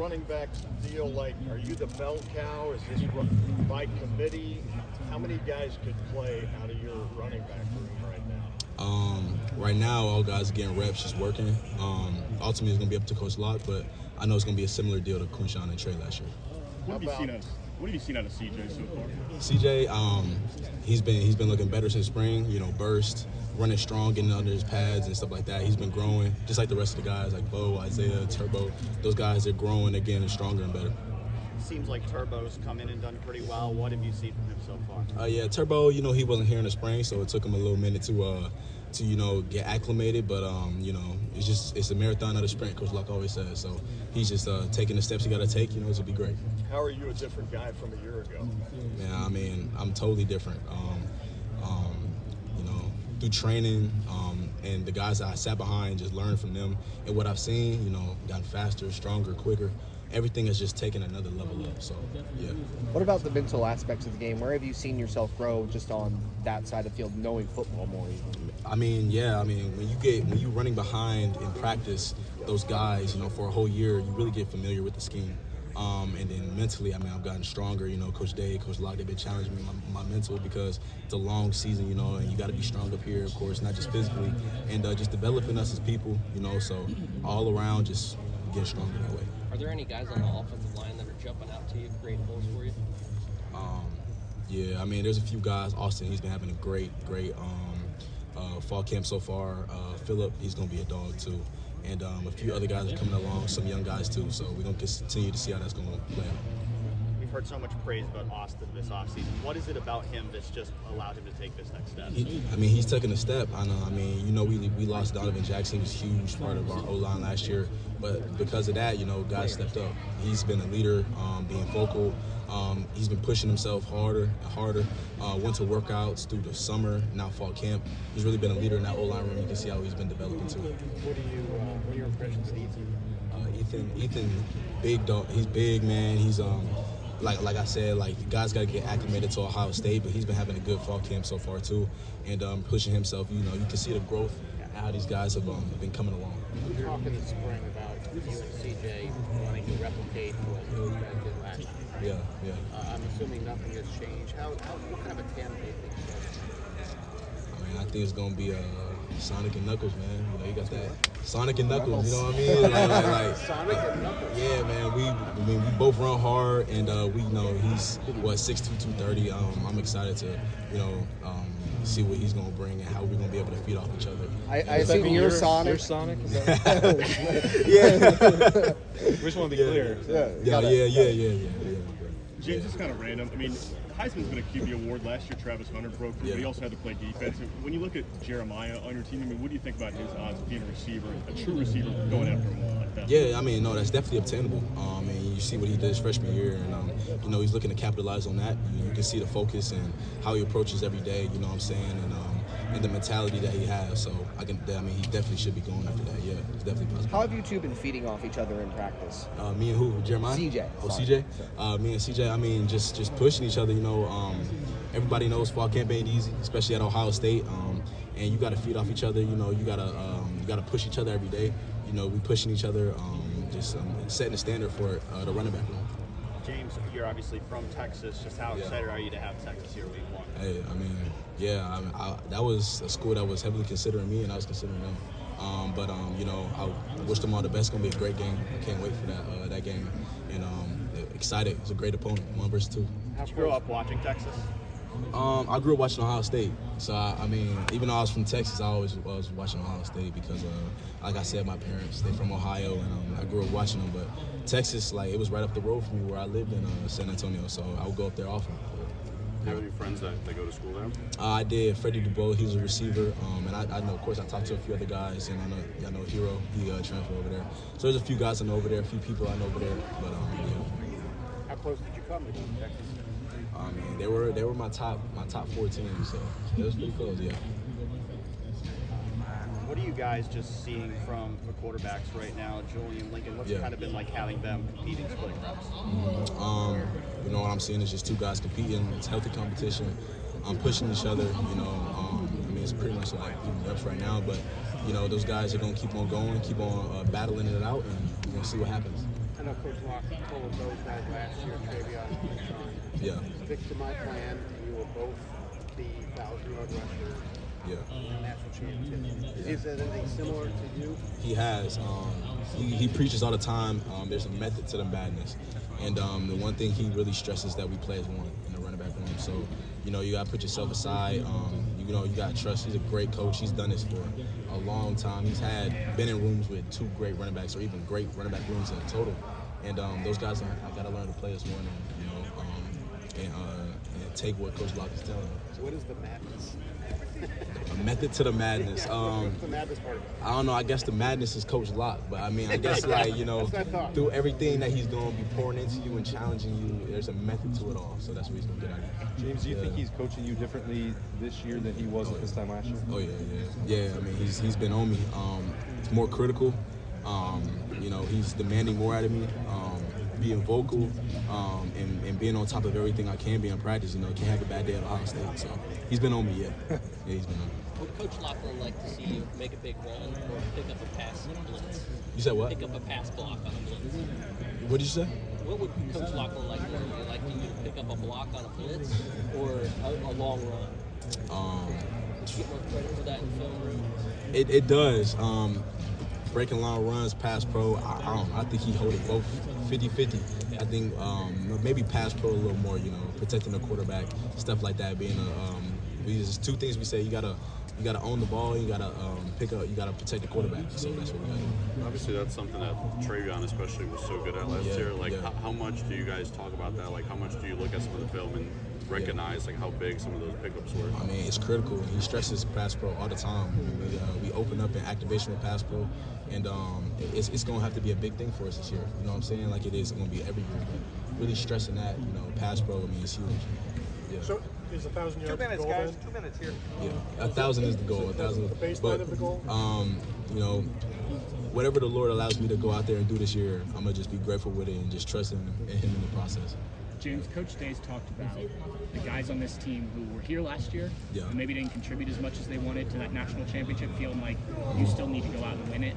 running back deal like? Are you the bell cow? Is this by committee? How many guys could play out of your running back room right now? Right now, all guys are getting reps, just working. Ultimately, it's going to be up to Coach Locke, but I know it's going to be a similar deal to Quinshawn and Trey last year. What have you seen out of CJ so far? CJ, he's been looking better since spring. You know, burst, running strong, getting under his pads and stuff like that. He's been growing, just like the rest of the guys, like Bo, Isaiah, Turbo. Those guys are growing again and stronger and better. Seems like Turbo's come in and done pretty well. What have you seen from him so far? Yeah, Turbo, you know, he wasn't here in the spring, so it took him a little minute to you know, get acclimated. But you know, it's a marathon, not a sprint, Coach Locke always says. So he's just taking the steps he got to take. You know, to be great. How are you a different guy from a year ago? Yeah, I mean, I'm totally different. You know, through training and the guys that I sat behind, just learned from them and what I've seen. You know, gotten faster, stronger, quicker. Everything has just taken another level up. So, yeah. What about the mental aspects of the game? Where have you seen yourself grow just on that side of the field, knowing football more even? I mean, yeah. I mean, when you're running behind in practice, those guys, you know, for a whole year, you really get familiar with the scheme. And then mentally, I mean, I've gotten stronger. You know, Coach Day, Coach Locke, they've been challenging me my mental because it's a long season, you know, and you got to be strong up here, of course, not just physically, and just developing us as people, you know. So all around, just getting stronger that way. Are there any guys on the offensive line that are jumping out to you, creating holes for you? Yeah, I mean, there's a few guys. Austin, he's been having a great fall camp so far. Phillip, he's going to be a dog too. And a few other guys are coming along, some young guys too. So we're going to continue to see how that's going to play out. We've heard so much praise about Austin this offseason. What is it about him that's just allowed him to take this next step? I mean, he's taking a step. I know. I mean, you know, we lost Donovan Jackson. He was a huge part of our O-line last year. But because of that, you know, guys stepped up. He's been a leader, being vocal. He's been pushing himself harder and harder. Went to workouts through the summer, now fall camp. He's really been a leader in that O-line room. You can see how he's been developing too. What are your impressions of Ethan? Ethan, big dog. He's big, man. He's like I said, like the guy's got to get acclimated to Ohio State, but he's been having a good fall camp so far too, and pushing himself. You know, you can see the growth and how these guys have been coming along. We talked in the spring about you and CJ wanting to replicate what those guys did last year. Right? Yeah. I'm assuming nothing has changed. What kind of a tandem do you think you guys? I mean, I think it's gonna be Sonic and Knuckles, man. You know, you got that Sonic and Knuckles. You know what I mean? Like Sonic and Knuckles. Yeah, man. We both run hard, and we know he's 6'2", 230. I'm excited to, you know, see what he's gonna bring and how we're gonna be able to feed off each other. I assume you're Sonic. You're Sonic? Yeah. We just want to be clear. Yeah. James, it's kind of random. I mean, Heisman's been a QB award. Last year, Travis Hunter broke through, but he also had to play defense. When you look at Jeremiah on your team, I mean, what do you think about his odds of being a receiver, a true receiver, going after him like that? Yeah, I mean, no, that's definitely obtainable. And you see what he did his freshman year, and you know, he's looking to capitalize on that. You can see the focus and how he approaches every day. You know what I'm saying? And the mentality that he has. So he definitely should be going after that. Yeah, it's definitely possible. How have you two been feeding off each other in practice? Me and who? Jeremiah? CJ. Oh, CJ? Me and CJ, I mean, just pushing each other, you know. Everybody knows fall camp ain't easy, especially at Ohio State. And you got to feed off each other. You know, you got to push each other every day. You know, we pushing each other, setting the standard for the running back room. James, you're obviously from Texas. Just how excited are you to have Texas here week one? Hey, I mean, yeah, that was a school that was heavily considering me, and I was considering them. But you know, I wish them all the best. It's gonna be a great game. I can't wait for that game. And excited. It's a great opponent, 1 versus 2. Did you grow up watching Texas? I grew up watching Ohio State. So, I mean, even though I was from Texas, I always was watching Ohio State because, like I said, my parents, they're from Ohio, and I grew up watching them. But Texas, like, it was right up the road from me where I lived in San Antonio, so I would go up there often. Do you have any friends that go to school there? I did. Freddie Dubois, he was a receiver. And I know, of course, I talked to a few other guys, and I know Hero, he transferred over there. So there's a few guys I know over there, a few people I know over there. But, How close did you come to going to Texas? I mean, they were my top 4 teams, so it was pretty close, yeah. What are you guys just seeing from the quarterbacks right now, Julian, Lincoln? What's it kind of been like having them competing split reps? You know, what I'm seeing is just 2 guys competing. It's healthy competition. Pushing each other, you know. I mean, it's pretty much like even reps right now, but, you know, those guys are going to keep on going, keep on battling it out, and we're going to see what happens. And know Coach Locke told those guys last year, Travion and Sean, Yeah. stick to my plan, you will both be 1,000-yard rushers. Yeah. National championship. Is that anything similar to you? He has. He preaches all the time. There's a method to the madness, and the one thing he really stresses that we play as one in the running back room. So, you know, you gotta put yourself aside. You know, you gotta trust. He's a great coach. He's done this for a long time. He's been in rooms with 2 great running backs, or even great running back rooms in total. And those guys, I gotta learn to play as one, and take what Coach Locke is telling me. So what is the madness? A method to the madness. What's the madness part of it? I don't know. I guess the madness is Coach Locke, but I mean, I guess through everything that he's going to be pouring into you and challenging you, there's a method to it all. So that's what he's going to get out of you. James, do you think he's coaching you differently this year than he was at this time last year? Oh yeah. I mean, he's been on me. It's more critical. You know, he's demanding more out of me. Being vocal, and being on top of everything I can be in practice. You know, can't have a bad day at Ohio State. So he's been on me, yeah. He's been on me. Would Coach Loughlin like to see you make a big run or pick up a pass blitz? You said what? Pick up a pass block on a blitz. What did you say? What would Coach Loughlin like more? Would you like you to pick up a block on a blitz or a long run? Do you get more credit for that in film room? It does. Breaking long runs, pass pro, I think he hold it both 50-50. I think maybe pass pro a little more, you know, protecting the quarterback, stuff like that. Being there's 2 things we say: you gotta own the ball, you gotta you gotta protect the quarterback. So that's what we gotta do. Obviously, that's something that Travion especially was so good at last year. Like, how much do you guys talk about that? Like, how much do you look at some of the film and recognize like how big some of those pickups were? I mean, it's critical. He stresses pass pro all the time. We open up in activation with pass pro, and it's going to have to be a big thing for us this year. You know what I'm saying? Like it is going to be every year. But really stressing that, you know, pass pro, I mean, it's huge. Yeah. So is 1,000 yards 2 minutes, the goal guys. then? 2 minutes here. Yeah, 1,000 is the goal. 1,000. The baseline of the goal? You know, whatever the Lord allows me to go out there and do this year, I'm gonna just be grateful with it and just trust him in the process. James, Coach Day's talked about the guys on this team who were here last year and maybe didn't contribute as much as they wanted to that national championship, feeling like you still need to go out and win it.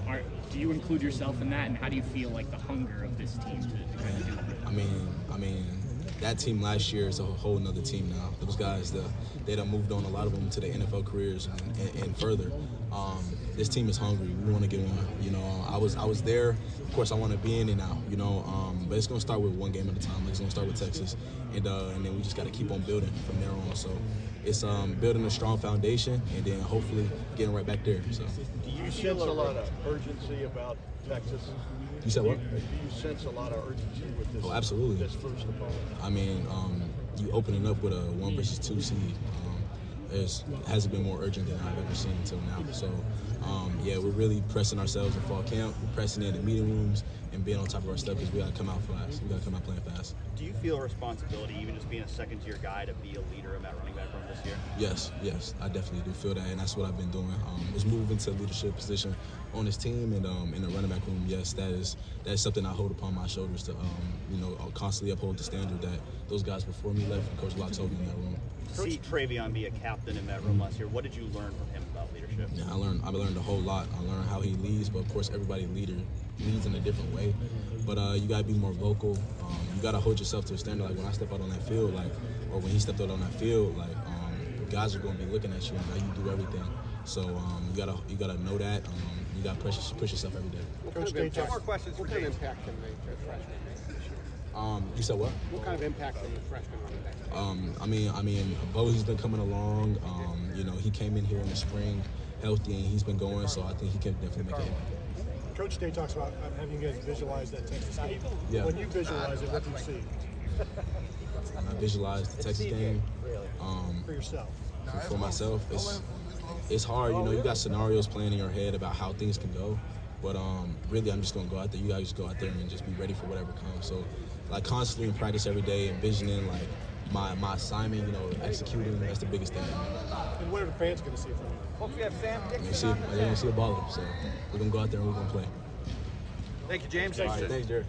Do you include yourself in that, and how do you feel like the hunger of this team to kind of do it? I mean, that team last year is a whole nother team now. Those guys, they done moved on, a lot of them, to their NFL careers and further. This team is hungry. We want to get one. You know, I was there. Of course, I want to be in it now. You know, but it's gonna start with one game at a time. Like it's gonna start with Texas, and then we just got to keep on building from there on. So it's building a strong foundation, and then hopefully getting right back there. So. Do you sense a lot of urgency about Texas? You said what? Do you sense a lot of urgency with this? Oh, absolutely. This first opponent. I mean, you opening up with a 1 versus 2 seed. It hasn't been more urgent than I've ever seen until now. So, yeah, we're really pressing ourselves in fall camp. We're pressing in the meeting rooms and being on top of our stuff because we got to come out fast. We got to come out playing fast. Do you feel a responsibility, even just being a second-tier guy, to be a leader in that running back room this year? Yes, I definitely do feel that, and that's what I've been doing. Was moving to a leadership position on this team and in the running back room. Yes, that is something I hold upon my shoulders to, constantly uphold the standard that those guys before me left and Coach Locke told me in that room. See Travion be a captain in that room last year. What did you learn from him about leadership? Yeah, I learned a whole lot. I learned how he leads, but of course everybody leads in a different way. But you gotta be more vocal. You gotta hold yourself to a standard. Like when I step out on that field, or when he stepped out on that field, guys are gonna be looking at you and how you do everything. So you gotta know that. You gotta push yourself every day. What more questions? What kind of impact can the freshman make this year? You said what? What kind of impact can the freshman running back? I mean, Bo's been coming along. He came in here in the spring, healthy, and he's been going. So I think he can definitely make it impact. Coach Day talks about having you guys visualize that Texas game. Yeah. When you visualize it, what do you see? I visualize the Texas game. For yourself. For myself, it's hard. You got scenarios playing in your head about how things can go. But really, I'm just gonna go out there. You guys just go out there and just be ready for whatever comes. So, constantly in practice every day, envisioning my assignment. Executing. That's the biggest thing. And what are the fans gonna see from you? Folks, we have Sam They're gonna see a baller. So we're gonna go out there and we're gonna play. Thank you, James. All right, thanks, Jared.